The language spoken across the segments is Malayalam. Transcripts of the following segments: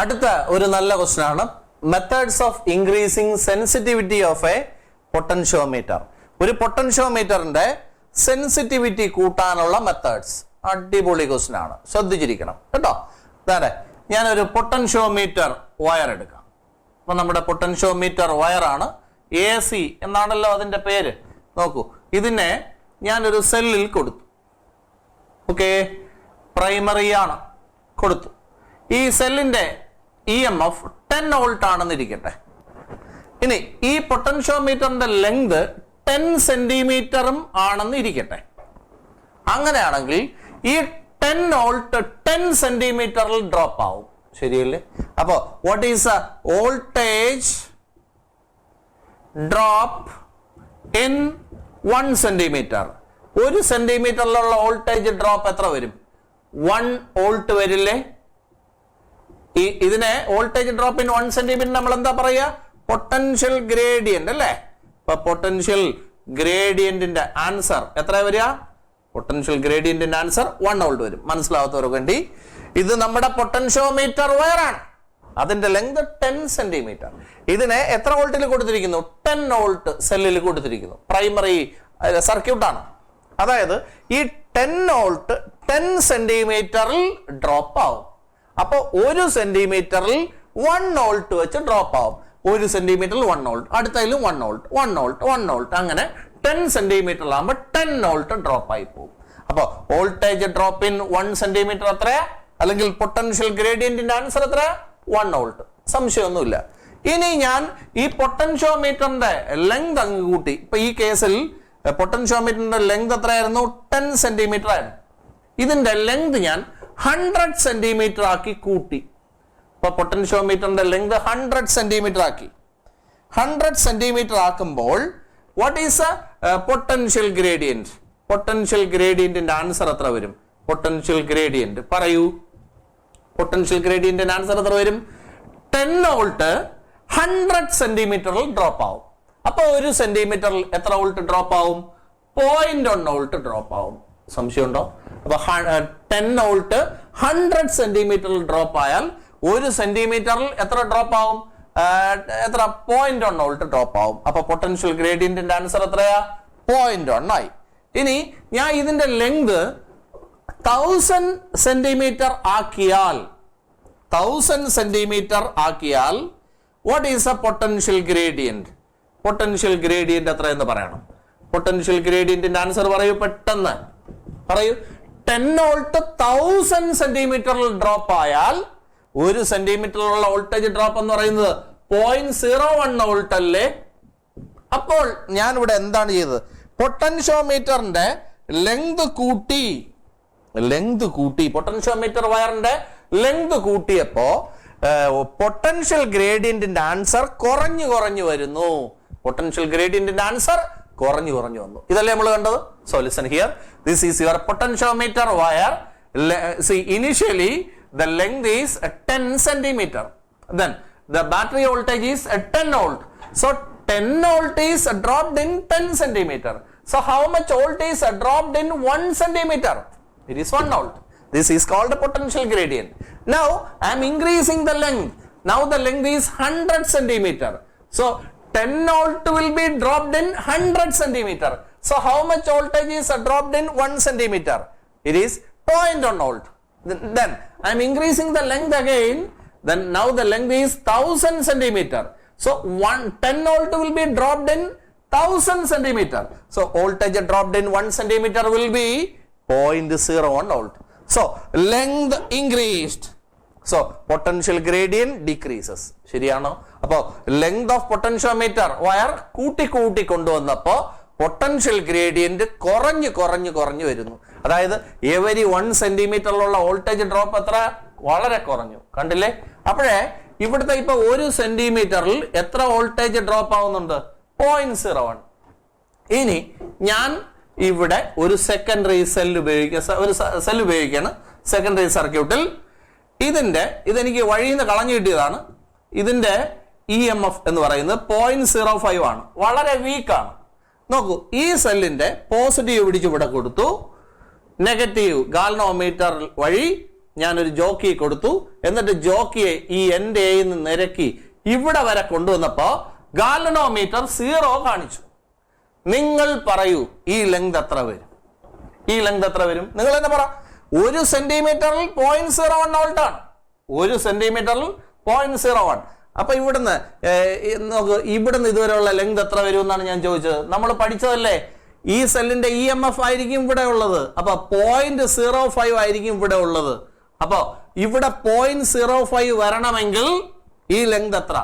അടുത്ത ഒരു നല്ല ക്വസ്റ്റ്യൻ ആണ് methods of increasing sensitivity of A potentiometer. ഒരു പൊട്ടൻഷ്യോമീറ്ററിന്റെ സെൻസിറ്റിവിറ്റി കൂട്ടാനുള്ള മെത്തേഡ്സ്. അടിപൊളി ക്വസ്റ്റ്യൻ ആണ്, ശ്രദ്ധിച്ചിരിക്കണം കേട്ടോ. അതെ, ഞാനൊരു പൊട്ടൻഷ്യോമീറ്റർ വയർ എടുക്കാം. അപ്പൊ നമ്മുടെ പൊട്ടൻഷ്യോമീറ്റർ വയറാണ്, AC എന്നാണല്ലോ അതിന്റെ പേര്. നോക്കൂ, ഇതിനെ ഞാനൊരു സെല്ലിൽ കൊടുത്തു. ഓക്കെ, പ്രൈമറി ആണ് കൊടുത്തു. ഈ സെല്ലിന്റെ EMF 10 വോൾട്ട് ആണെന്ന് ഇരിക്കട്ടെ. ഇനി ഈ പൊട്ടൻഷ്യോമീറ്ററിന്റെ ലെങ്ത് 10 സെന്റിമീറ്ററും ആണെന്ന് ഇരിക്കട്ടെ. അങ്ങനെയാണെങ്കിൽ ഈ 10 വോൾട്ട് 10 സെന്റിമീറ്ററിൽ ഡ്രോപ്പ് ആവും, ശരിയല്ലേ? അപ്പോ what is a voltage drop in 1 centimetre? 1 സെന്റിമീറ്ററിലുള്ള വോൾട്ടേജ് ഡ്രോപ്പ് എത്ര വരും? 1 വോൾട്ട് വരില്ലേ? ഇതിനെ വോൾട്ടേജ് ഡ്രോപ്പ് ഇൻ 1 സെന്റിമീറ്റർ നമ്മൾ എന്താ പറയാ? പൊട്ടൻഷ്യൽ ഗ്രേഡിയന്റ് അല്ലേ? അപ്പൊ പൊട്ടൻഷ്യൽ ഗ്രേഡിയന്റിന്റെ ആൻസർ എത്ര വരിക? പൊട്ടൻഷ്യൽ ഗ്രേഡിയന്റിന്റെ ആൻസർ 1 വോൾട്ട് വരും. മനസ്സിലാവാത്തവർക്ക് വേണ്ടി, ഇത് നമ്മുടെ പൊട്ടൻഷ്യോമീറ്റർ വയറാണ്, അതിന്റെ ലെങ്ത് 10 സെന്റിമീറ്റർ. ഇതിനെ എത്ര വോൾട്ടിൽ കൊടുത്തിരിക്കുന്നു? 10 വോൾട്ട് സെല്ലിൽ കൊടുത്തിരിക്കുന്നു. പ്രൈമറി സർക്യൂട്ടാണ്. അതായത് ഈ 10 വോൾട്ട് 10 സെന്റിമീറ്ററിൽ ഡ്രോപ്പ് ആവും. അപ്പൊ 1 സെന്റിമീറ്ററിൽ 1 വോൾട്ട് വെച്ച് ഡ്രോപ്പ് ആവും. 1 സെന്റിമീറ്ററിൽ 1 വോൾട്ട്, അടുത്തതിലും 1 വോൾട്ട്, 1 വോൾട്ട്, 1 വോൾട്ട്, അങ്ങനെ 10 സെന്റിമീറ്ററിലാകുമ്പോൾ 10 വോൾട്ട് ഡ്രോപ്പ് ആയി പോകും. അപ്പൊ വോൾട്ടേജ് ഡ്രോപ്പ് ഇൻ 1 സെന്റിമീറ്റർ എത്രയാ? അല്ലെങ്കിൽ പൊട്ടൻഷ്യൽ ഗ്രേഡിയന്റിന്റെ ആൻസർ എത്രയാ? 1 വോൾട്ട്. സംശയമൊന്നുമില്ല. ഇനി ഞാൻ ഈ പൊട്ടൻഷ്യോമീറ്ററിന്റെ ലെങ്ത് അങ്ങ് കൂട്ടി. ഇപ്പൊ ഈ കേസിൽ പൊട്ടൻഷ്യോമീറ്ററിന്റെ ലെങ്ത് എത്രയായിരുന്നു? 10 സെന്റിമീറ്റർ ആയിരുന്നു. ഇതിന്റെ ലെങ്ത് ഞാൻ 100 സെന്റിമീറ്റർ ആക്കി കൂട്ടി. ഇപ്പൊ പൊട്ടൻഷ്യോമീറ്ററിന്റെ ലെങ്ത് 100 സെന്റിമീറ്റർ ആക്കി. 100 സെന്റിമീറ്റർ ആക്കുമ്പോൾ what is a potential gradient? Potential ഗ്രേഡിയന്റിന്റെ ആൻസർ എത്ര വരും? പൊട്ടൻഷ്യൽ ഗ്രേഡിയന്റ് പറയൂ. പൊട്ടൻഷ്യൽ ഗ്രേഡിയന്റിന്റെ ആൻസർ എത്ര വരും? 10 വോൾട്ട് 100 സെന്റിമീറ്ററിൽ ഡ്രോപ്പ് ആവും. അപ്പൊ 1 സെന്റിമീറ്ററിൽ എത്ര വോൾട്ട് ഡ്രോപ്പ് ആവും? 0.1 വോൾട്ട് ഡ്രോപ്പ് ആവും. സംശയമുണ്ടോ? അപ്പൊ 10 വോൾട്ട് 100 സെന്റിമീറ്ററിൽ ഡ്രോപ്പ് ആയാൽ 1 സെന്റിമീറ്ററിൽ എത്ര ഡ്രോപ്പ് ആവും? എത്ര? 0.1 വോൾട്ട് ഡ്രോപ്പ് ആവും. അപ്പൊ പൊട്ടൻഷ്യൽ ഗ്രേഡിയന്റിന്റെ ആൻസർ എത്രയാ? 0.1 ആയി. ഇനി ഞാൻ ഇതിന്റെ ലെങ്ത് 1000 സെന്റിമീറ്റർ ആക്കിയാൽ 1000 സെന്റിമീറ്റർ ആക്കിയാൽ what is a potential gradient? Potential gradient എത്ര എന്ന് പറയണം. പൊട്ടൻഷ്യൽ ഗ്രേഡിയന്റിന്റെ ആൻസർ പറയൂ, പെട്ടെന്ന് പറയൂ. 10 വോൾട്ട് 1000 സെന്റിമീറ്ററിൽ ഡ്രോപ്പ് ആയാൽ 1 സെന്റിമീറ്ററിലുള്ള വോൾട്ടേജ് ഡ്രോപ്പ് എന്ന് പറയുന്നത് 0.01 വോൾട്ട് അല്ലേ? അപ്പോൾ ഞാൻ ഇവിടെ എന്താണ് ചെയ്തത്? പൊട്ടൻഷ്യോമീറ്ററിന്റെ ലെങ്ത് കൂട്ടി. പൊട്ടൻഷ്യോമീറ്റർ വയറിന്റെ ലെങ്ത് കൂട്ടിയപ്പോ പൊട്ടൻഷ്യൽ ഗ്രേഡിയന്റിന്റെ ആൻസർ കുറഞ്ഞു വരുന്നു. പൊട്ടൻഷ്യൽ ഗ്രേഡിയന്റിന്റെ ആൻസർ കുറഞ്ഞു വന്നു. ഇതല്ലേ നമ്മൾ കണ്ടത്? So listen here, this is your potentiometer wire. See, initially the length is 10 centimeter. Then the battery voltage is 10 volt. So 10 volt is dropped in 10 centimeter. So how much volt is dropped in 1 centimeter? It is 1 volt. This is called a potential gradient. Now I am increasing the length. Now the length is 100 centimeter. So 10 volt will be dropped in 100 centimeter. So how much voltage is dropped in 1 centimeter? It is 0.1 volt. Then I am increasing the length again. Then now the length is 1000 centimeter. So 10 volt will be dropped in 1000 centimeter. So voltage dropped in 1 centimeter will be 0.01 volt. So length increased. So potential gradient decreases. ശരിയാണോ? അപ്പോൾ ലെങ്ത് ഓഫ് പൊട്ടൻഷ്യോമീറ്റർ വയർ കൂട്ടി കൊണ്ടുവന്നപ്പോ പൊട്ടൻഷ്യൽ ഗ്രേഡിയന്റ് കുറഞ്ഞു വരുന്നു. അതായത് എവരി 1 സെന്റിമീറ്ററിലുള്ള വോൾട്ടേജ് ഡ്രോപ്പ് എത്ര? വളരെ കുറഞ്ഞു. കണ്ടില്ലേ? അപ്പോഴേ ഇവിടുത്തെ ഇപ്പൊ 1 സെന്റിമീറ്ററിൽ എത്ര വോൾട്ടേജ് ഡ്രോപ്പ് ആവുന്നുണ്ട്? 0.01. ഇനി ഞാൻ ഇവിടെ ഒരു സെക്കൻഡറി സെൽ ഉപയോഗിക്കുകയാണ്. സെക്കൻഡറി സർക്യൂട്ടിൽ ഇതെനിക്ക് വഴിയിൽ നിന്ന് കളഞ്ഞു കിട്ടിയതാണ്. ഇതിന്റെ EMF എന്ന് പറയുന്നത് 0.05 ആണ്. വളരെ വീക്കാണ്. നോക്കൂ, ഈ സെല്ലിന്റെ പോസിറ്റീവ് പിടിച്ച് ഇവിടെ കൊടുത്തു, നെഗറ്റീവ് ഗാൽവനോമീറ്റർ വഴി ഞാനൊരു ജോക്കി കൊടുത്തു, എന്നിട്ട് ജോക്കിയെ ഈ എൻ്റെ നിന്ന് നിരക്കി ഇവിടെ വരെ കൊണ്ടുവന്നപ്പോ ഗാലനോമീറ്റർ 0 കാണിച്ചു. നിങ്ങൾ പറയൂ ഈ ലെങ്ത് എത്ര വരും? ഈ ലെങ്ത് എത്ര വരും? നിങ്ങൾ തന്നെ പറ. 1 സെന്റിമീറ്ററിൽ 0.01 വോൾട്ട് ആണ്. 1 സെന്റിമീറ്ററിൽ 0.01. അപ്പൊ ഇവിടുന്ന് നോക്ക്, ഇവിടുന്ന് ഇതുവരെയുള്ള ലെങ്ത് എത്ര വരും എന്നാണ് ഞാൻ ചോദിച്ചത്. നമ്മൾ പഠിച്ചതല്ലേ, ഈ സെല്ലിന്റെ EMF ആയിരിക്കും ഇവിടെ ഉള്ളത്. അപ്പൊ 0.05 ആയിരിക്കും ഇവിടെ ഉള്ളത്. അപ്പൊ ഇവിടെ 0.05 വരണമെങ്കിൽ ഈ ലെങ്ത് എത്ര?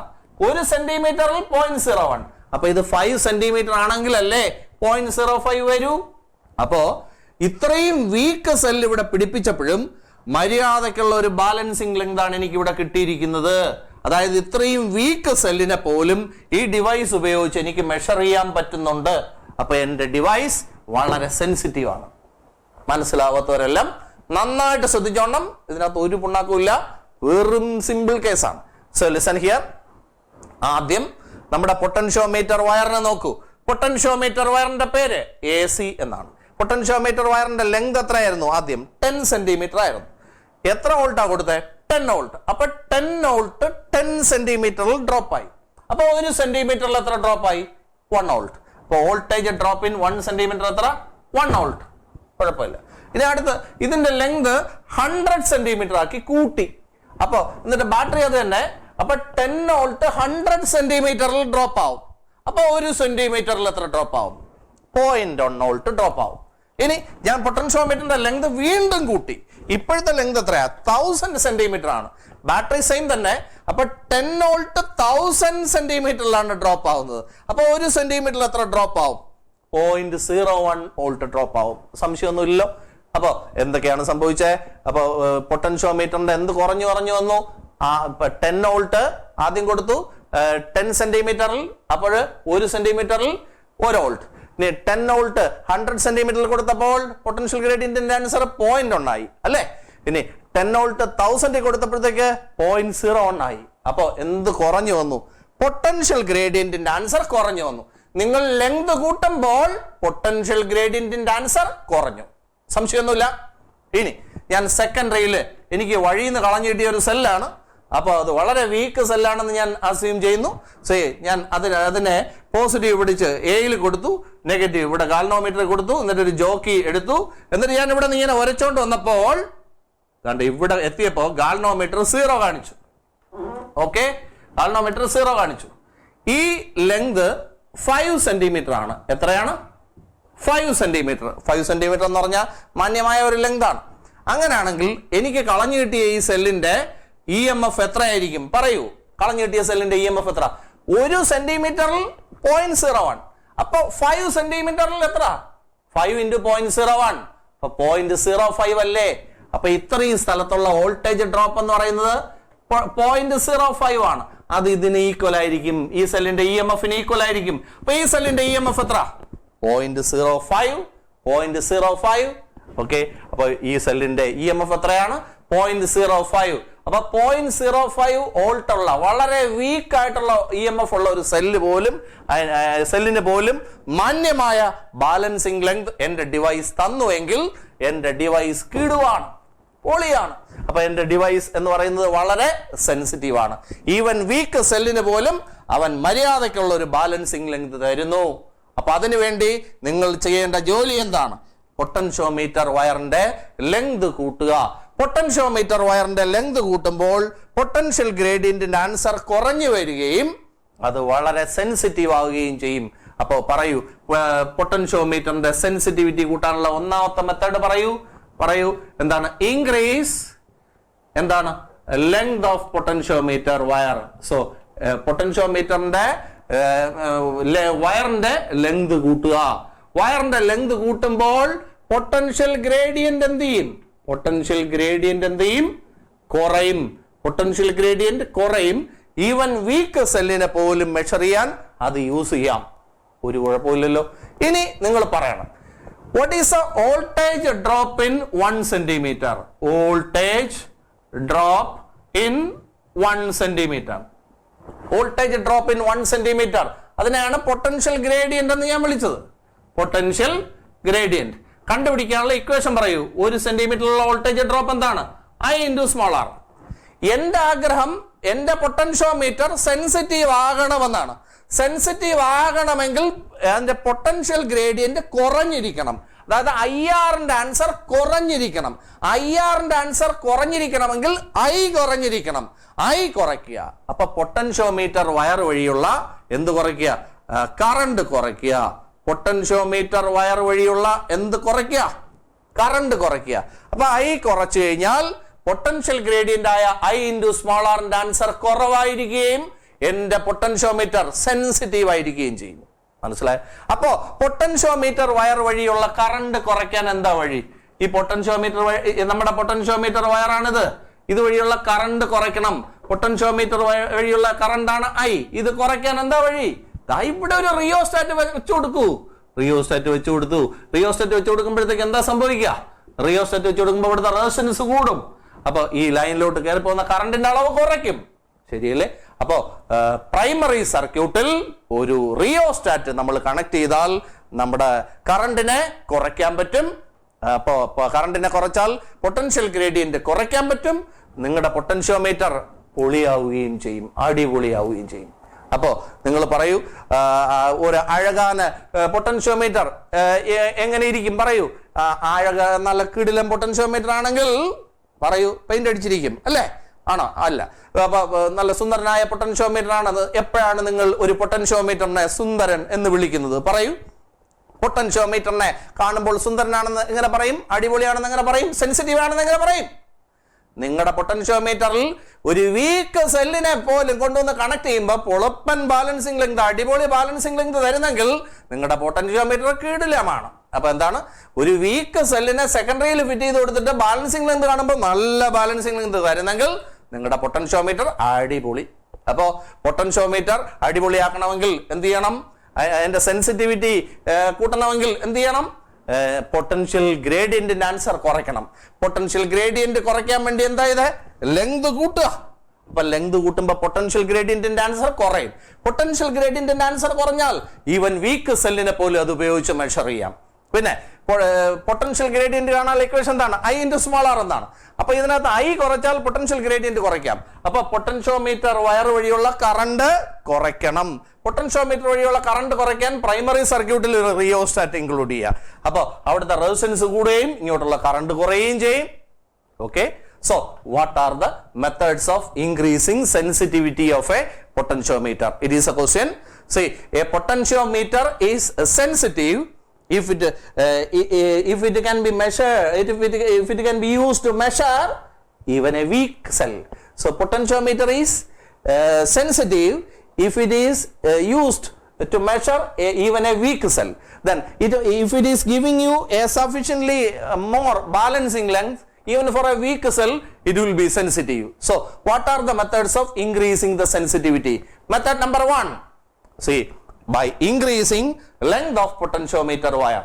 1 സെന്റിമീറ്ററിൽ 0.01. അപ്പൊ ഇത് 5 സെന്റിമീറ്റർ ആണെങ്കിൽ അല്ലേ 0.05 വരൂ. അപ്പോ ഇത്രയും വീക്ക് സെൽ ഇവിടെ പിടിപ്പിച്ചപ്പോഴും മര്യാദക്കുള്ള ഒരു ബാലൻസിങ് ലെങ്ത് ആണ് എനിക്ക് ഇവിടെ കിട്ടിയിരിക്കുന്നത്. അതായത് ഇത്രയും വീക്ക് സെല്ലിനെ പോലും ഈ ഡിവൈസ് ഉപയോഗിച്ച് എനിക്ക് മെഷർ ചെയ്യാൻ പറ്റുന്നുണ്ട്. അപ്പൊ എന്റെ ഡിവൈസ് വളരെ സെൻസിറ്റീവ് ആണ്. മനസ്സിലാവാത്തവരെല്ലാം നന്നായിട്ട് ശ്രദ്ധിച്ചോണം. ഇതിനകത്ത് ഒരു പുണ്ണാക്കുമില്ല, വെറും സിമ്പിൾ കേസാണ്. So listen here. ആദ്യം നമ്മുടെ പൊട്ടൻഷ്യോമീറ്റർ വയറിനെ നോക്കൂ. പൊട്ടൻഷ്യോമീറ്റർ വയറിന്റെ പേര് AC എന്നാണ്. പൊട്ടൻഷ്യോമീറ്റർ വയറിന്റെ ലെങ്ത് എത്രയായിരുന്നു? ആദ്യം 10 സെന്റിമീറ്റർ ആയിരുന്നു. എത്ര വോൾട്ടാ കൊടുത്തത്? 10 വോൾട്ട്. അപ്പൊ 10 വോൾട്ട് 10 സെന്റിമീറ്ററിൽ ഡ്രോപ്പ് ആയി. അപ്പൊ 1 സെന്റിമീറ്ററിൽ എത്ര ഡ്രോപ്പ് ആയി? 1 വോൾട്ട്. അപ്പൊ വോൾട്ടേജ് ഡ്രോപ്പ് ഇൻ 1 സെന്റിമീറ്റർ എത്ര? 1 വോൾട്ട്. കുഴപ്പമില്ല. ഇനി അടുത്ത് ഇതിന്റെ ലെങ്ത് 100 സെന്റിമീറ്റർ ആക്കി കൂട്ടി. അപ്പൊ എന്നിട്ട് ബാറ്ററി അത് തന്നെ. അപ്പൊ 10 വോൾട്ട് 100 സെന്റിമീറ്ററിൽ ഡ്രോപ്പ് ആവും. അപ്പൊ 1 സെന്റിമീറ്ററിൽ എത്ര ഡ്രോപ്പ് ആവും? 0.1 വോൾട്ട് ഡ്രോപ്പ് ആവും. ഇനി ഞാൻ പൊട്ടൻഷ്യോമീറ്ററിന്റെ ലെങ്ത് വീണ്ടും കൂട്ടി. ഇപ്പോഴത്തെ ലെങ്ത് എത്രയാ? 1000 സെന്റിമീറ്റർ ആണ്. ബാറ്ററി സെയിം തന്നെ. അപ്പൊ 10 വോൾട്ട് 1000 സെന്റിമീറ്ററിലാണ് ഡ്രോപ്പ് ആവുന്നത്. അപ്പൊ 1 സെന്റിമീറ്ററിൽ എത്ര ഡ്രോപ്പ് ആവും? 0.01 വോൾട്ട് ഡ്രോപ്പ് ആവും. സംശയമൊന്നുമില്ലല്ലോ. അപ്പൊ എന്തൊക്കെയാണ് സംഭവിച്ചത്? അപ്പൊ പൊട്ടൻഷ്യോമീറ്ററിന്റെ എന്ത് കുറഞ്ഞു വന്നു? 10 വോൾട്ട് ആദ്യം കൊടുത്തു 10 സെന്റിമീറ്ററിൽ. അപ്പോൾ 1 സെന്റിമീറ്ററിൽ 1 വോൾട്ട്. ഇനി 10 വോൾട്ട് 100 സെന്റിമീറ്ററിൽ കൊടുത്തപ്പോൾ പൊട്ടൻഷ്യൽ ഗ്രേഡിയന്റിന്റെ ആൻസർ 0.1 ആയി അല്ലെ. ഇനി 10 വോൾട്ട് 1000 കൊടുത്തപ്പോഴത്തേക്ക് 0.01 ആയി. അപ്പൊ എന്ത് കുറഞ്ഞു വന്നു? പൊട്ടൻഷ്യൽ ഗ്രേഡിയന്റിന്റെ ആൻസർ കുറഞ്ഞു വന്നു. നിങ്ങൾ ലെങ്ത് കൂട്ടുമ്പോൾ പൊട്ടൻഷ്യൽ ഗ്രേഡിയന്റിന്റെ ആൻസർ കുറഞ്ഞു. സംശയമൊന്നുമില്ല. ഇനി ഞാൻ സെക്കൻഡറിയില് എനിക്ക് വഴിയിൽ നിന്ന് കളഞ്ഞു കിട്ടിയ ഒരു സെല്ലാണ്. അപ്പൊ അത് വളരെ വീക്ക് സെല്ലാണെന്ന് ഞാൻ അസ്യൂം ചെയ്യുന്നു. ഞാൻ അതിനെ പോസിറ്റീവ് പിടിച്ച് എയിൽ കൊടുത്തു, നെഗറ്റീവ് ഇവിടെ ഗാൽനോമീറ്റർ കൊടുത്തു, എന്നിട്ട് ഒരു ജോക്കി എടുത്തു. എന്നിട്ട് ഞാൻ ഇവിടെ നിന്ന് ഇങ്ങനെ ഉരച്ചോണ്ട് വന്നപ്പോൾ കണ്ട് ഇവിടെ എത്തിയപ്പോ ഗാൽനോമീറ്റർ 0 കാണിച്ചു. ഓക്കെ, ഗാൽനോമീറ്റർ 0 കാണിച്ചു. ഈ ലെങ്ത് 5 സെന്റിമീറ്റർ ആണ്. എത്രയാണ്? 5 സെന്റിമീറ്റർ. 5 സെന്റിമീറ്റർ എന്ന് പറഞ്ഞാൽ മാന്യമായ ഒരു ലെങ്ത് ആണ്. അങ്ങനെയാണെങ്കിൽ എനിക്ക് കളഞ്ഞു കിട്ടിയ ഈ സെല്ലിന്റെ EMF എത്രയായിരിക്കും? പറയൂ. കളഞ്ഞു കിട്ടിയ സെല്ലിന്റെ EMF എത്ര? 1 സെന്റിമീറ്ററിൽ 0.01. അപ്പൊ 5 സെന്റിമീറ്ററിൽ എത്ര? 5 × 0.01. അപ്പൊ 0.05 അല്ലേ? അപ്പൊ ഇത്രയും സ്ഥലത്തുള്ള വോൾട്ടേജ് ഡ്രോപ്പ് എന്ന് പറയുന്നത് 0.05 ആണ്. അത് ഇതിന് ഈക്വൽ ആയിരിക്കും. ഈ സെല്ലിന്റെ EMFന് ഈക്വൽ ആയിരിക്കും. അപ്പൊ ഈ സെല്ലിന്റെ EMF എത്ര? 0.05. ഓക്കെ, അപ്പൊ ഈ സെല്ലിന്റെ EMF എത്രയാണ്? 0.05. അപ്പൊ 0.05 വോൾട്ട് ഉള്ള വളരെ വീക്ക് ആയിട്ടുള്ള EMF ഉള്ള ഒരു സെല്ലിന് പോലും മാന്യമായ ബാലൻസിങ് ലെങ്ത് എന്റെ ഡിവൈസ് തന്നുവെങ്കിൽ എന്റെ ഡിവൈസ് കിടുവാണ്, പൊളിയാണ്. അപ്പൊ എന്റെ ഡിവൈസ് എന്ന് പറയുന്നത് വളരെ സെൻസിറ്റീവ് ആണ്. ഈവൻ വീക്ക് സെല്ലിന് പോലും അവൻ മര്യാദയ്ക്കുള്ള ഒരു ബാലൻസിങ് ലെങ്ത് തരുന്നു. അപ്പൊ അതിനുവേണ്ടി നിങ്ങൾ ചെയ്യേണ്ട ജോലി എന്താണ്? പൊട്ടൻഷ്യോമീറ്റർ വയറിന്റെ ലെങ്ത് കൂട്ടുക. പൊട്ടൻഷ്യോമീറ്റർ വയറിന്റെ ലെങ്ത് കൂട്ടുമ്പോൾ പൊട്ടൻഷ്യൽ ഗ്രേഡിയന്റിന്റെ ആൻസർ കുറഞ്ഞു വരികയും അത് വളരെ സെൻസിറ്റീവ് ആവുകയും ചെയ്യും. അപ്പോ പറയൂ, പൊട്ടൻഷ്യോമീറ്ററിന്റെ സെൻസിറ്റിവിറ്റി കൂട്ടാനുള്ള ഒന്നാമത്തെ മെത്തേഡ് പറയൂ. എന്താണ്? ഇൻക്രീസ് എന്താണ്? Length of potentiometer wire. So പൊട്ടൻഷ്യോമീറ്ററിന്റെ വയറിന്റെ ലെങ്ത് കൂട്ടുക. വയറിന്റെ ലെങ്ത് കൂട്ടുമ്പോൾ പൊട്ടൻഷ്യൽ ഗ്രേഡിയന്റ് എന്ത് ചെയ്യും? കുറയും. പൊട്ടൻഷ്യൽ ഗ്രേഡിയന്റ് കുറയും. ഈവൻ വീക്ക് സെല്ലിനെ പോലും മെഷർ ചെയ്യാൻ അത് യൂസ് ചെയ്യാം. ഒരു കുഴപ്പമില്ലല്ലോ. ഇനി നിങ്ങൾ പറയണം, what is the voltage drop in 1 centimeter? Voltage drop in 1 centimeter. Voltage drop in 1 centimeter. അതിനെയാണ് പൊട്ടൻഷ്യൽ ഗ്രേഡിയന്റ് എന്ന് ഞാൻ വിളിച്ചത്. പൊട്ടൻഷ്യൽ ഗ്രേഡിയന്റ് കണ്ടുപിടിക്കാനുള്ള ഇക്വേഷൻ പറയൂ. 1 സെന്റിമീറ്ററിലുള്ള വോൾട്ടേജ് ഡ്രോപ്പ് എന്താണ്? I into small R. എന്റെ ആഗ്രഹം എന്റെ പൊട്ടൻഷ്യോമീറ്റർ സെൻസിറ്റീവ് ആകണമെന്നാണ്. സെൻസിറ്റീവ് ആകണമെങ്കിൽ അതിന്റെ പൊട്ടൻഷ്യൽ ഗ്രേഡിയന്റ് കുറഞ്ഞിരിക്കണം. അതായത് IRന്റെ ആൻസർ കുറഞ്ഞിരിക്കണം. IRന്റെ ആൻസർ കുറഞ്ഞിരിക്കണമെങ്കിൽ ഐ കുറഞ്ഞിരിക്കണം. ഐ കുറയ്ക്കുക. അപ്പൊ പൊട്ടൻഷ്യോമീറ്റർ വയർ വഴിയുള്ള എന്ത് കുറയ്ക്കുക? കറണ്ട് കുറയ്ക്കുക. പൊട്ടൻഷ്യോമീറ്റർ വയർ വഴിയുള്ള എന്ത് കുറയ്ക്കുക? കറണ്ട് കുറയ്ക്കുക. അപ്പൊ ഐ കുറച്ചു കഴിഞ്ഞാൽ പൊട്ടൻഷ്യൽ ഗ്രേഡിയന്റ് ആയ ഐ ഇൻറ്റു സ്മോൾ ആറിന്റെ ആൻസർ കുറവായിരിക്കുകയും എന്റെ പൊട്ടൻഷ്യോമീറ്റർ സെൻസിറ്റീവ് ആയിരിക്കുകയും ചെയ്യും. മനസ്സിലായോ? അപ്പോ പൊട്ടൻഷ്യോമീറ്റർ വയർ വഴിയുള്ള കറണ്ട് കുറയ്ക്കാൻ എന്താ വഴി? ഈ പൊട്ടൻഷ്യോമീറ്റർ നമ്മുടെ പൊട്ടൻഷ്യോമീറ്റർ വയറാണിത്. ഇതുവഴിയുള്ള കറണ്ട് കുറയ്ക്കണം. പൊട്ടൻഷ്യോമീറ്റർ വഴിയുള്ള കറണ്ടാണ് ഐ. ഇത് കുറയ്ക്കാൻ എന്താ വഴി? ഇവിടെ ഒരു റിയോസ്റ്റാറ്റ് വെച്ചു കൊടുക്കൂ. റിയോസ്റ്റാറ്റ് വെച്ചു കൊടുത്തു. റിയോസ്റ്റാറ്റ് വെച്ചു കൊടുക്കുമ്പോഴത്തേക്ക് എന്താ സംഭവിക്കുക? റിയോസ്റ്റാറ്റ് വെച്ചു കൊടുക്കുമ്പോൾ ഇവിടുത്തെ റെസിസ്റ്റൻസ് കൂടും. അപ്പൊ ഈ ലൈനിലോട്ട് കയറി പോകുന്ന കറണ്ടിന്റെ അളവ് കുറയ്ക്കും. ശരിയല്ലേ? അപ്പോ പ്രൈമറി സർക്യൂട്ടിൽ ഒരു റിയോസ്റ്റാറ്റ് നമ്മൾ കണക്ട് ചെയ്താൽ നമ്മുടെ കറണ്ടിനെ കുറയ്ക്കാൻ പറ്റും. അപ്പോ കറണ്ടിനെ കുറച്ചാൽ പൊട്ടൻഷ്യൽ ഗ്രേഡിയന്റ് കുറയ്ക്കാൻ പറ്റും. നിങ്ങളുടെ പൊട്ടൻഷ്യോമീറ്റർ പൊളിയാവുകയും ചെയ്യും, അടിപൊളിയാവുകയും ചെയ്യും. അപ്പോ നിങ്ങൾ പറയൂ, ഒരു അഴകാന പൊട്ടൻഷ്യോമീറ്റർ എങ്ങനെ ഇരിക്കും? പറയൂ. നല്ല കിടിലൻ പൊട്ടൻഷ്യോമീറ്റർ ആണെങ്കിൽ പറയൂ പെയിന്റ് അടിച്ചിരിക്കും അല്ലേ? ആണോ? അല്ല. അപ്പൊ നല്ല സുന്ദരനായ പൊട്ടൻഷ്യോമീറ്റർ ആണത്. എപ്പോഴാണ് നിങ്ങൾ ഒരു പൊട്ടൻഷ്യോമീറ്ററിനെ സുന്ദരൻ എന്ന് വിളിക്കുന്നത്? പറയൂ. പൊട്ടൻഷ്യോമീറ്ററിനെ കാണുമ്പോൾ സുന്ദരനാണെന്ന് എങ്ങനെ പറയും? അടിപൊളിയാണെന്ന് എങ്ങനെ പറയും? സെൻസിറ്റീവ് ആണെന്ന് എങ്ങനെ പറയും? നിങ്ങളുടെ പൊട്ടൻഷ്യോമീറ്ററിൽ ഒരു വീക്ക് സെല്ലിനെ പോലും കൊണ്ടുവന്ന് കണക്ട് ചെയ്യുമ്പോൾ പൊളപ്പൻ ബാലൻസിങ് ലെങ്ത്, അടിപൊളി ബാലൻസിങ് ലെങ്ത് വരുന്നെങ്കിൽ നിങ്ങളുടെ പൊട്ടൻഷ്യോമീറ്റർ കീടിലമാണ്. അപ്പൊ എന്താണ്? ഒരു വീക്ക് സെല്ലിനെ സെക്കൻഡറിയിൽ ഫിറ്റ് ചെയ്ത് കൊടുത്തിട്ട് ബാലൻസിങ് ലെങ്ത് കാണുമ്പോൾ നല്ല ബാലൻസിങ് ലെങ്ത് വരുന്നെങ്കിൽ നിങ്ങളുടെ പൊട്ടൻഷ്യോമീറ്റർ അടിപൊളി. അപ്പോ പൊട്ടൻഷ്യോമീറ്റർ അടിപൊളിയാക്കണമെങ്കിൽ എന്ത് ചെയ്യണം? അതിന്റെ സെൻസിറ്റിവിറ്റി കൂട്ടണമെങ്കിൽ എന്ത് ചെയ്യണം? പൊട്ടൻഷ്യൽ ഗ്രേഡിയന്റിന്റെ ആൻസർ കുറയ്ക്കണം. പൊട്ടൻഷ്യൽ ഗ്രേഡിയന്റ് കുറയ്ക്കാൻ വേണ്ടി എന്താ ഇത്? ലെങ്ത് കൂട്ടുക. അപ്പൊ ലെങ്ത് കൂട്ടുമ്പോൾ പൊട്ടൻഷ്യൽ ഗ്രേഡിയന്റിന്റെ ആൻസർ കുറയും. പൊട്ടൻഷ്യൽ ഗ്രേഡിയന്റിന്റെ ആൻസർ കുറഞ്ഞാൽ ഈവൻ വീക്ക് സെല്ലിനെ പോലും അത് ഉപയോഗിച്ച് മെഷർ ചെയ്യാം. പിന്നെ പൊട്ടൻഷ്യൽ ഗ്രേഡിയന്റ് കാണാൻ ഇക്വേഷൻ എന്താണ്? ഐ ഇൻറ്റു സ്മോൾ ആർ എന്നാണ്. അപ്പൊ ഇതിനകത്ത് ഐ കുറച്ചാൽ പൊട്ടൻഷ്യൽ ഗ്രേഡിയന്റ് കുറയ്ക്കാം. അപ്പൊ പൊട്ടൻഷ്യോമീറ്റർ വയർ വഴിയുള്ള കറണ്ട് കുറയ്ക്കണം. പൊട്ടൻഷ്യോമീറ്റർ വഴിയുള്ള കറണ്ട് കുറയ്ക്കാൻ പ്രൈമറി സർക്യൂട്ടിൽ ഒരു റിയോസ്റ്റാറ്റ് ഇൻക്ലൂഡ് ചെയ്യുക. അപ്പൊ അവിടുത്തെ റെസിസ്റ്റൻസ് കൂടുകയും ഇങ്ങോട്ടുള്ള കറണ്ട് കുറയുകയും ചെയ്യും. Okay. So, what are the methods of increasing sensitivity of a potentiometer? It is a question. See, a potentiometer is sensitive if it can be measured, if it can be used to measure even a weak cell. So, potentiometer is sensitive if it is used to measure even a weak cell. Then, if it is giving you a sufficiently more balancing length, even for a weak cell, it will be sensitive. So, what are the methods of increasing the sensitivity? Method number 1, see, by increasing length of potentiometer wire.